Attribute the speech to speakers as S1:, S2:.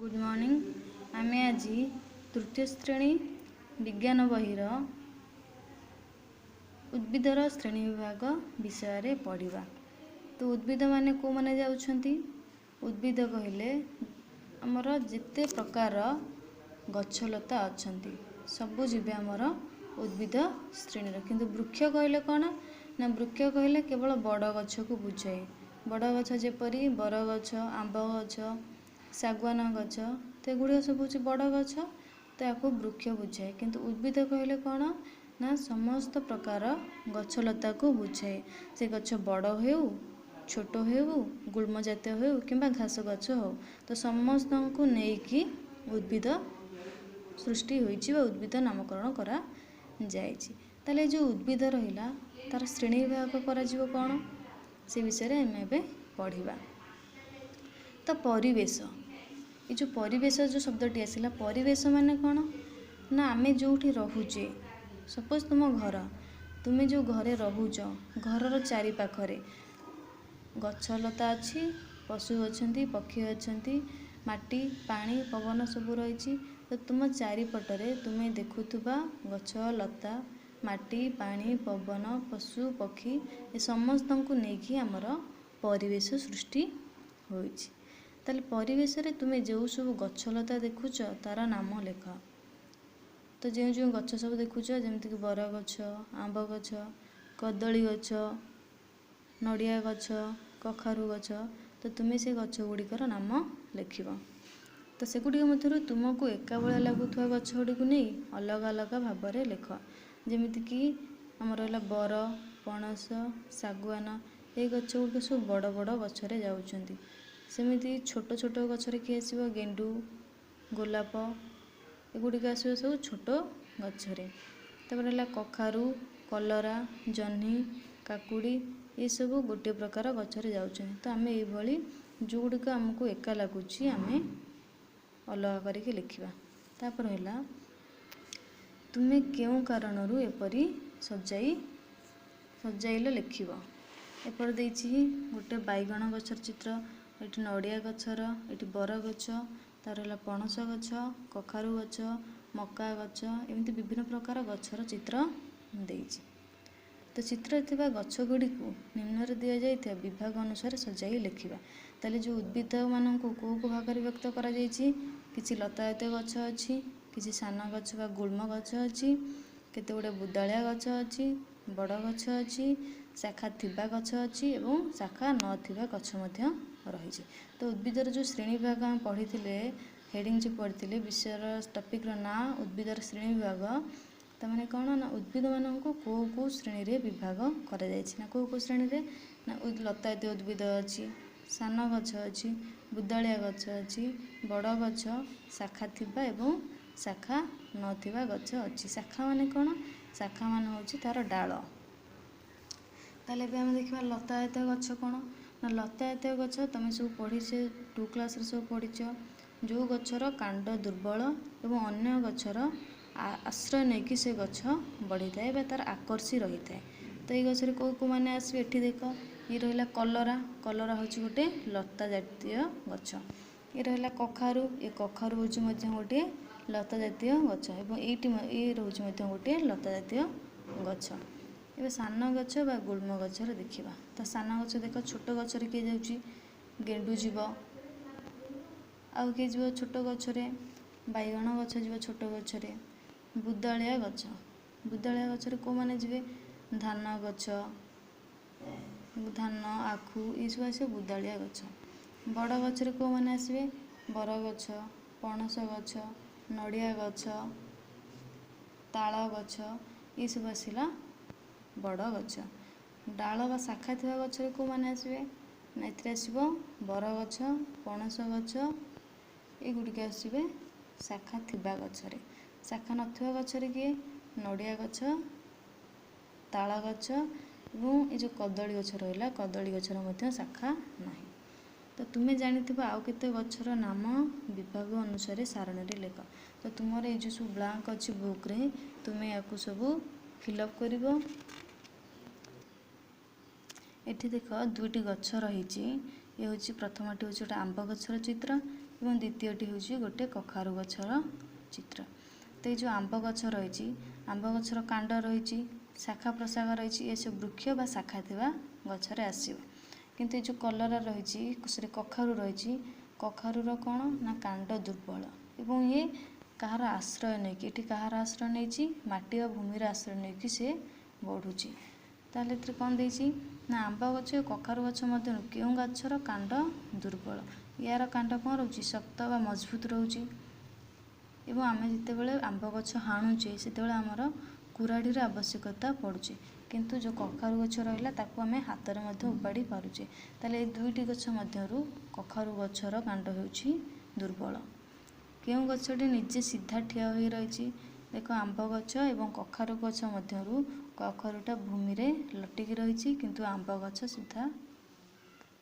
S1: Good morning. आम आज तृतीय श्रेणी विज्ञान बहिर उद्भिदर श्रेणी विभाग विषय पढ़ा। तो उद्भिद माने को माने जाउछंती। उद्भिद कहले आमर जेते प्रकार गछलता अछंती सबु जीवे आमर उद्भिद श्रेणी। किंतु वृक्ष कहले कौन ना वृक्ष कहले केवल बड़ गछ को बुझाए। बड़ गछ जेपरी बरगछ, आंब गछ, सागवान गछ, तो एगुड़ा सब हूँ बड़ गछ, तो या वृक्ष बुझाए। किंतु उद्भिद कहले कौन ना समस्त प्रकार गछलता को बुझाए। से गछ बड़ हो, छोट हो, गुल्म जातीय हो कि घास गछ हो, तो समस्त को लेकिन उद्भिद सृष्टि होइछि वा उद्भिद नामकरण करा जाइछि। ताले जो उद्भिद रहिला तार श्रेणी विभाग करा जिवो कौन से विषय आम पढ़ा। तो परिवेश, ये जो परिवेश जो शब्दटी आसला, परिवेश माने कौन ना आमे जोठी रहुचे। सपोज तुम घर, तुम्हें जो घरे रहुच, घरर चारि पाखरे गछलता अच्छी, पशु अच्छी, पक्षी अच्छी, माटी पानी पवन सब रही। तो तुम चारिपटरे तुम्हें देखुवा गछ लता, माटी पानी पवन पशु पक्षी ए समस्त को लेकिन आमर परिवेश सृष्टि होइछि। ताले परिवेश रे तुम्हें जो सब गछलता देखुच तार नाम लेख। तो जो जो गछ सब देखुच जमीक बरगछ, आंब गछ, कदली गछ, नड़िया गछ, कखारु गछ, तो तुम्हें से गछ गुड़िकर नाम लिख। तो सेगुड़ी मध्य तुमको एका भाया लगुवा गछ गुड़ी को नहीं अलग अलग भाव में लिख। जमीक आमर है बर, पणस, सागवान, ये गछ गुड़ सब बड़ बड़ गचरे जाऊँगी। सेमती छोट छोट गचरे किए आसो गेंडू, गोलाप, एगुड़िक आसो सब छोट गचरे। तापर है कखारु, कलरा, जह्नी, काकुड़ी, ये सब गोटे प्रकार गचरे जाऊँगी। तो आम ये जो गुड़िक आमको एका लगुच आम अलग करके लिखा। तापर है तुम्हें क्यों कारणरू एपरी सजाइल लिख। एपर देछि गोटे बैगण गछर चित्र, ये नड़िया गछर, ये बरगछ, तार है पणस गछ, कखारु गछ, मका गछ, एमती विभिन्न प्रकार गछर चित्र देछि। तो चित्र थिबा गछ गुड़ी को निम्न रे दिया जाइथिबा विभाग अनुसार सजाई लिखिबा। ताले जो उद्भिद मानक को भाग में व्यक्त करा जाइछि, किछि लता जातीय गछ अछि, किछि सान गछ बा गुल्म गछ अछि, केते गुडे बुदालिया गछ अछि, बड़ गछ अछि, शाखा थिबा गछ अछि एवं शाखा न थिबा गछ मध्य रहिछि। तो उद्भिदर जो श्रेणी विभाग हम पढ़िथिले, हेडिंग जो पढ़िथिले विषयर टॉपिक रो ना उद्भिदर श्रेणी विभाग। तमाने कौन ना उद्भिद मानक को श्रेणी रे विभाग करा जाइछि ना को श्रेणी रे ना लता जातीय उद्भिद अछि, सान गछ अछि, बुदालिया गछ अछि, बड़ गछ, शाखा थिबा एवं शाखा न थिबा गछ अछि। शाखा माने कौन, शाखा मान होछि तार डाल। ताले भी आम देखा लता जातीय गछ कौन ना लता जातीय गछ तुम सब पढ़ीचे 2 क्लास रे सब पढ़ीच। जो गछर कांड दुर्बल एवं अन्य गछर आश्रय नहीं कि से गछ बढ़ी थाए तार आकर्षी रही थाए। तो ये गछरे को माने आसबे एठी देख, ये रहिला कलरा, कलरा होछि गोटे लता जातीय गछ। ये रहिला कखारु, ये कखारु होछि मध्ये गोटे लता जातीय गछ एवं ये रोछि मध्ये गोटे लता जातीय गछ। एबे सान गछ बा गुल्म गछर देखिबा। तो सान गछ देख छोट गछरे के जाउछि गेंडू जीव, आउ के जीव छोट गछरे बैगण गछ जीव छोट गछरे, बुदालिया गछ, बुदालिया गछरे को माने जीवे धान गछ, धान आखु ये सब आसे बुदालिया गछ। बड़ गछरे को माने आसबे बरगछ, पणस गछ, नड़िया गछ, ताल गछ, ये सब आसला बड़ गछ। डाल बा शाखा थिबा गछरे को माने आसबे ना एथिरे आसबो बरगछ, पणस गछ, ये गुड़िक आसबे शाखा थिबा गछरे। शाखा नथिबा गछरे किए नड़िया गछ, ताल गछ एवं ये जो कदली गछ रहिला कदली गछर मध्य शाखा नाही। तो तुम्हें जानिथिबा आउ केते गछर नाम विभाग अनुसार सारणी रे लेख। तो तुमर ये जो सब ब्लैंक अछि बुक रे तुम्हें याकु सब फिलअप करिवो। एठी देख दुईटी गछ रहिछि, ये होछि प्रथमटी होछि गोटे आंब गछर चित्र ଏବଂ ଦ୍ୱିତୀୟଟି ହେଉଛି ଗୋଟେ କଖାରୁ ଗଛର ଚିତ୍ର। ତ ଏଇ ଯେଉଁ ଆମ୍ବ ଗଛ ରହିଛି, ଆମ୍ବ ଗଛର କାଣ୍ଡ ରହିଛି, ଶାଖା ପ୍ରଶାଖା ରହିଛି, ଏସବୁ ବୃକ୍ଷ ବା ଶାଖା ଥିବା ଗଛରେ ଆସିବ। କିନ୍ତୁ ଏ ଯେଉଁ କଲରା ରହିଛି, ସରି କଖାରୁ ରହିଛି, କଖାରୁର କ'ଣ ନା କାଣ୍ଡ ଦୁର୍ବଳ ଏବଂ ଇଏ କାହାର ଆଶ୍ରୟ ନେଇକି, ଏଠି କାହାର ଆଶ୍ରୟ ନେଇଛି, ମାଟି ବା ଭୂମିର ଆଶ୍ରୟ ନେଇକି ସେ ବଢ଼ୁଛି। ତାହେଲେ ଏଥିରେ କ'ଣ ଦେଇଛି ନା ଆମ୍ବ ଗଛ ଓ କଖାରୁ ଗଛ ମଧ୍ୟରୁ କେଉଁ ଗଛର କାଣ୍ଡ ଦୁର୍ବଳ? ୟାର କାଣ୍ଡ କ'ଣ ରହୁଛି, ଶକ୍ତ ବା ମଜବୁତ ରହୁଛି। ଏବଂ ଆମେ ଯେତେବେଳେ ଆମ୍ବ ଗଛ ହାଣୁଛେ ସେତେବେଳେ ଆମର କୁରାଢ଼ୀର ଆବଶ୍ୟକତା ପଡ଼ୁଛି, କିନ୍ତୁ ଯେଉଁ କଖାରୁ ଗଛ ରହିଲା ତାକୁ ଆମେ ହାତରେ ମଧ୍ୟ ଉପାଡ଼ି ପାରୁଛେ। ତାହେଲେ ଏ ଦୁଇଟି ଗଛ ମଧ୍ୟରୁ କଖାରୁ ଗଛର କାଣ୍ଡ ହେଉଛି ଦୁର୍ବଳ। କେଉଁ ଗଛଟି ନିଜେ ସିଧା ଠିଆ ହୋଇ ରହିଛି? ଦେଖ, ଆମ୍ବ ଗଛ ଏବଂ କଖାରୁ ଗଛ ମଧ୍ୟରୁ କଖାରୁଟା ଭୂମିରେ ଲଟିକି ରହିଛି, କିନ୍ତୁ ଆମ୍ବ ଗଛ ସିଧା